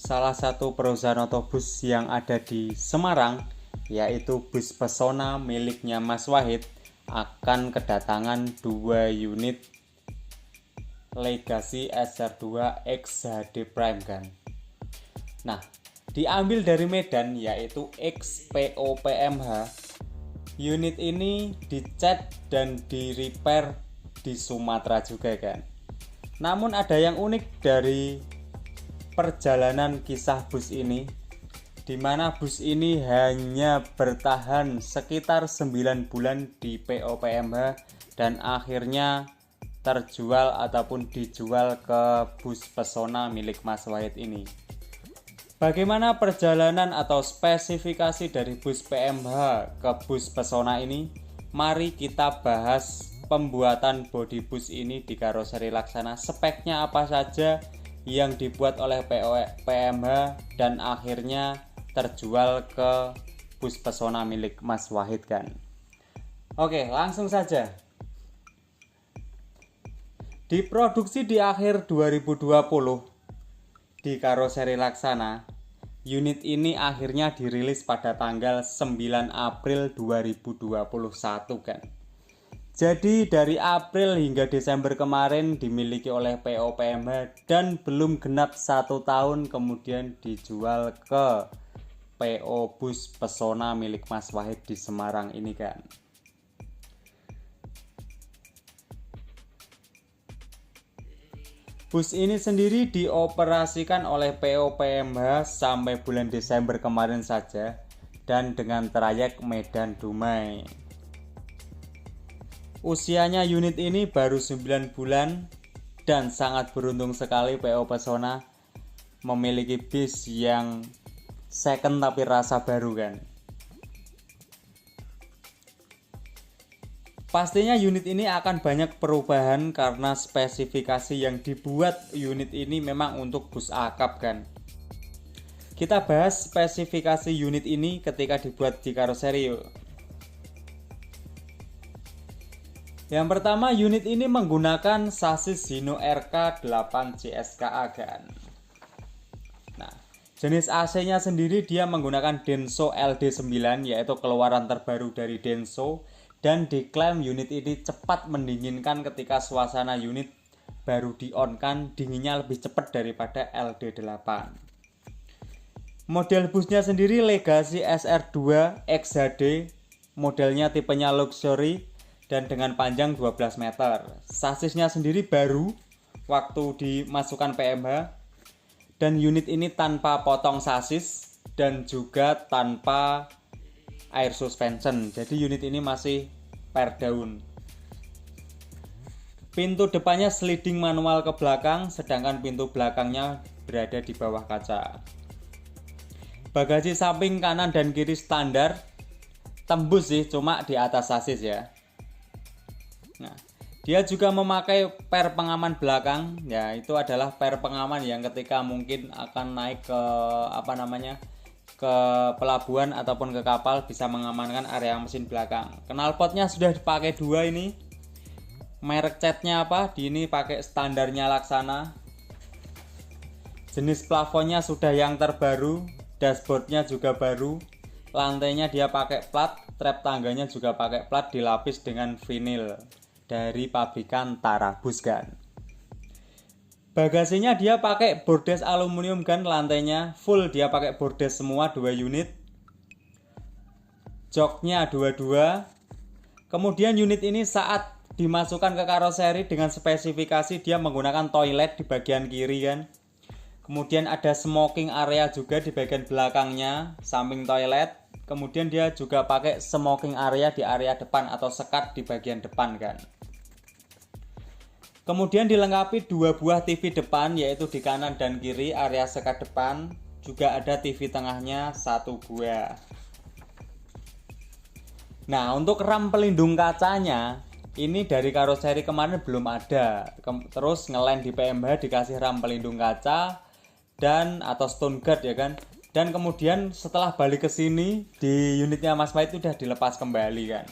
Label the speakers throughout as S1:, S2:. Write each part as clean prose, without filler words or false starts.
S1: salah satu perusahaan otobus yang ada di Semarang, yaitu Bus Pesona miliknya Mas Wahid, akan kedatangan 2 unit Legacy SR2 X HD Prime kan. Nah, diambil dari Medan yaitu XPO PMH. Unit ini dicat dan di repair di Sumatera juga kan. Namun ada yang unik dari perjalanan kisah bus ini, di mana bus ini hanya bertahan sekitar 9 bulan di PO PMH dan akhirnya terjual ataupun dijual ke Bus Pesona milik Mas Wahid ini. Bagaimana perjalanan atau spesifikasi dari bus PMH ke Bus Pesona ini? Mari kita bahas pembuatan bodi bus ini di karoseri Laksana. Speknya apa saja yang dibuat oleh PMH dan akhirnya terjual ke Bus Pesona milik Mas Wahid kan. Oke, langsung saja. Diproduksi di akhir 2020 di karoseri Laksana, unit ini akhirnya dirilis pada tanggal 9 April 2021 kan. Jadi dari April hingga Desember kemarin dimiliki oleh PO PMH dan belum genap 1 tahun kemudian dijual ke PO Bus Pesona milik Mas Wahid di Semarang ini kan. Bus ini sendiri dioperasikan oleh PO PMH sampai bulan Desember kemarin saja dan dengan trayek Medan Dumai. Usianya unit ini baru 9 bulan dan sangat beruntung sekali PO Pesona memiliki bis yang second tapi rasa baru kan. Pastinya unit ini akan banyak perubahan karena spesifikasi yang dibuat unit ini memang untuk bus akap kan. Kita bahas spesifikasi unit ini ketika dibuat di karoseri yuk. Yang pertama, unit ini menggunakan sasis Hino RK 8 CSKA kan. Nah, jenis AC-nya sendiri dia menggunakan Denso LD9 yaitu keluaran terbaru dari Denso. Dan diklaim unit ini cepat mendinginkan ketika suasana unit baru di-on-kan, dinginnya lebih cepat daripada LD8. Model busnya sendiri Legacy SR2 XHD, modelnya tipenya luxury dan dengan panjang 12 meter. Sasisnya sendiri baru waktu dimasukkan PMH dan unit ini tanpa potong sasis dan juga tanpa air suspension. Jadi unit ini masih per daun. Pintu depannya sliding manual ke belakang, sedangkan pintu belakangnya berada di bawah kaca. Bagasi samping kanan dan kiri standar, tembus sih, cuma di atas sasis ya. Nah, dia juga memakai per pengaman belakang, ya itu adalah per pengaman yang ketika mungkin akan naik ke ke pelabuhan ataupun ke kapal bisa mengamankan area mesin belakang. Knalpotnya sudah dipakai 2 ini. Merek catnya apa? Di ini pakai standarnya Laksana. Jenis plafonnya sudah yang terbaru, dashboardnya juga baru. Lantainya dia pakai plat, trap tangganya juga pakai plat dilapis dengan vinil dari pabrikan Tarabus kan. Bagasinya dia pakai bordes aluminium kan, lantainya full dia pakai bordes semua 2 unit. Joknya 22. Kemudian unit ini saat dimasukkan ke karoseri dengan spesifikasi dia menggunakan toilet di bagian kiri kan. Kemudian ada smoking area juga di bagian belakangnya, samping toilet. Kemudian dia juga pakai smoking area di area depan atau sekat di bagian depan kan. Kemudian dilengkapi 2 buah TV depan yaitu di kanan dan kiri area sekat depan. Juga ada TV tengahnya 1 buah. Nah, untuk ram pelindung kacanya ini dari karoseri kemarin belum ada. Terus ngelend di PMH dikasih ram pelindung kaca dan atau stone guard ya kan. Dan kemudian setelah balik ke sini di unitnya Mas Wahid itu udah dilepas kembali kan.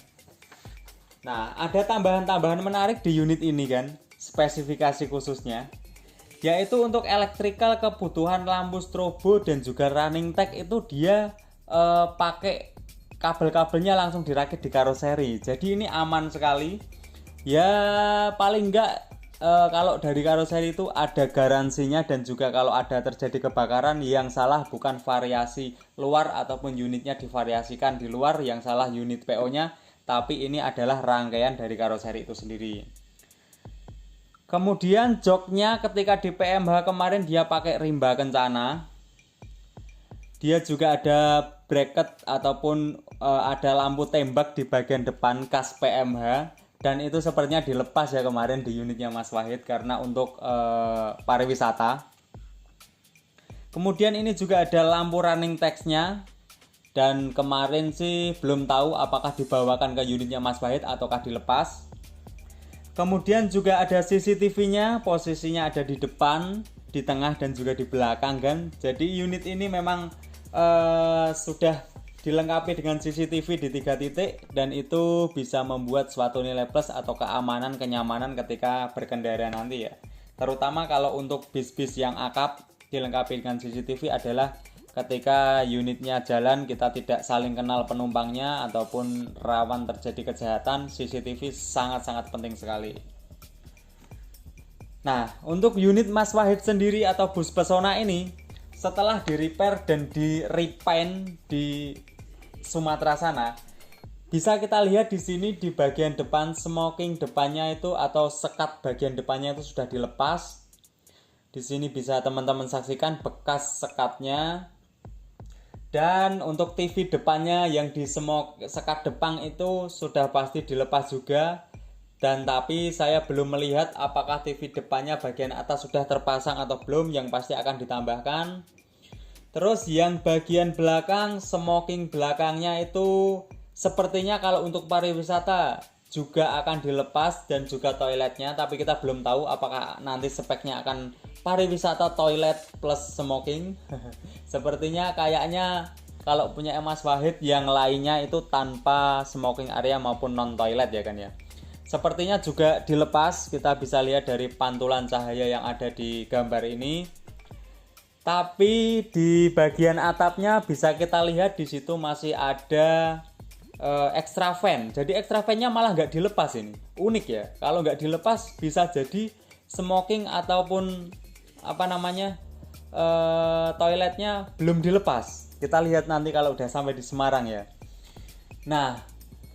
S1: Nah, ada tambahan-tambahan menarik di unit ini kan. Spesifikasi khususnya yaitu untuk elektrikal kebutuhan lampu strobo dan juga running tag itu dia pakai kabel-kabelnya langsung dirakit di karoseri. Jadi ini aman sekali. Ya paling enggak kalau dari karoseri itu ada garansinya, dan juga kalau ada terjadi kebakaran yang salah bukan variasi luar ataupun unitnya divariasikan di luar, yang salah unit PO-nya, tapi ini adalah rangkaian dari karoseri itu sendiri. Kemudian joknya ketika di PMH kemarin dia pakai rimba kencana. Dia juga ada bracket ataupun ada lampu tembak di bagian depan khas PMH. Dan itu sepertinya dilepas ya kemarin di unitnya Mas Wahid karena untuk pariwisata. Kemudian ini juga ada lampu running text-nya. Dan kemarin sih belum tahu apakah dibawakan ke unitnya Mas Wahid ataukah dilepas. Kemudian juga ada CCTV-nya, posisinya ada di depan, di tengah dan juga di belakang kan. Jadi unit ini memang sudah dilengkapi dengan CCTV di 3 titik, dan itu bisa membuat suatu nilai plus atau keamanan, kenyamanan ketika berkendara nanti ya. Terutama kalau untuk bis-bis yang akap dilengkapi dengan CCTV adalah ketika unitnya jalan kita tidak saling kenal penumpangnya ataupun rawan terjadi kejahatan, CCTV sangat-sangat penting sekali. Nah, untuk unit Mas Wahid sendiri atau bus Pesona ini setelah di repair dan di repaint di Sumatera sana, bisa kita lihat di sini di bagian depan smoking depannya itu atau sekat bagian depannya itu sudah dilepas. Di sini bisa teman-teman saksikan bekas sekatnya. Dan untuk TV depannya yang di sekat depan itu sudah pasti dilepas juga. Dan tapi saya belum melihat apakah TV depannya bagian atas sudah terpasang atau belum, yang pasti akan ditambahkan. Terus yang bagian belakang, smoking belakangnya itu sepertinya kalau untuk pariwisata juga akan dilepas dan juga toiletnya, tapi kita belum tahu apakah nanti speknya akan pariwisata toilet plus smoking. Sepertinya kayaknya kalau punya Mas Wahid yang lainnya itu tanpa smoking area maupun non toilet ya kan ya. Sepertinya juga dilepas, kita bisa lihat dari pantulan cahaya yang ada di gambar ini. Tapi di bagian atapnya bisa kita lihat di situ masih ada extra fan. Jadi extra fan-nya malah nggak dilepas ini. Unik ya. Kalau nggak dilepas bisa jadi smoking ataupun toiletnya belum dilepas. Kita lihat nanti kalau udah sampai di Semarang ya. Nah,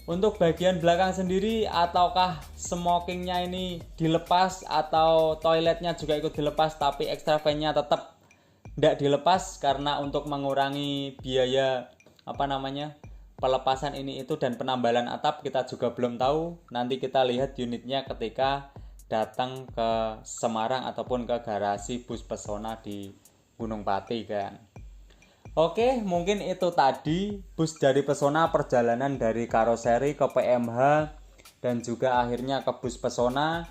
S1: untuk bagian belakang sendiri, ataukah smokingnya ini dilepas atau toiletnya juga ikut dilepas tapi extra fan-nya tetap tidak dilepas karena untuk mengurangi biaya pelepasan ini itu dan penambalan atap, kita juga belum tahu. Nanti kita lihat unitnya ketika datang ke Semarang ataupun ke garasi bus Pesona di Gunung Pati kan. Oke, mungkin itu tadi bus dari Pesona, perjalanan dari karoseri ke PMH dan juga akhirnya ke bus Pesona.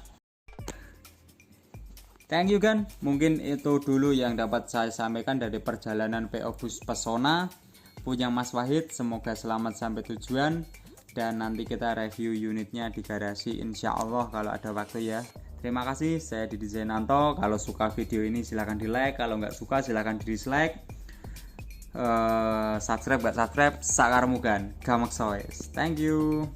S1: Thank you kan. Mungkin itu dulu yang dapat saya sampaikan dari perjalanan PO bus Pesona punya Mas Wahid. Semoga selamat sampai tujuan, dan nanti kita review unitnya di garasi insya Allah kalau ada waktu ya. Terima kasih, saya Didi Zainanto. Kalau suka video ini silahkan di like, kalau nggak suka silahkan di dislike. Subscribe gak subscribe sakarmu kan gamak soes. Thank you.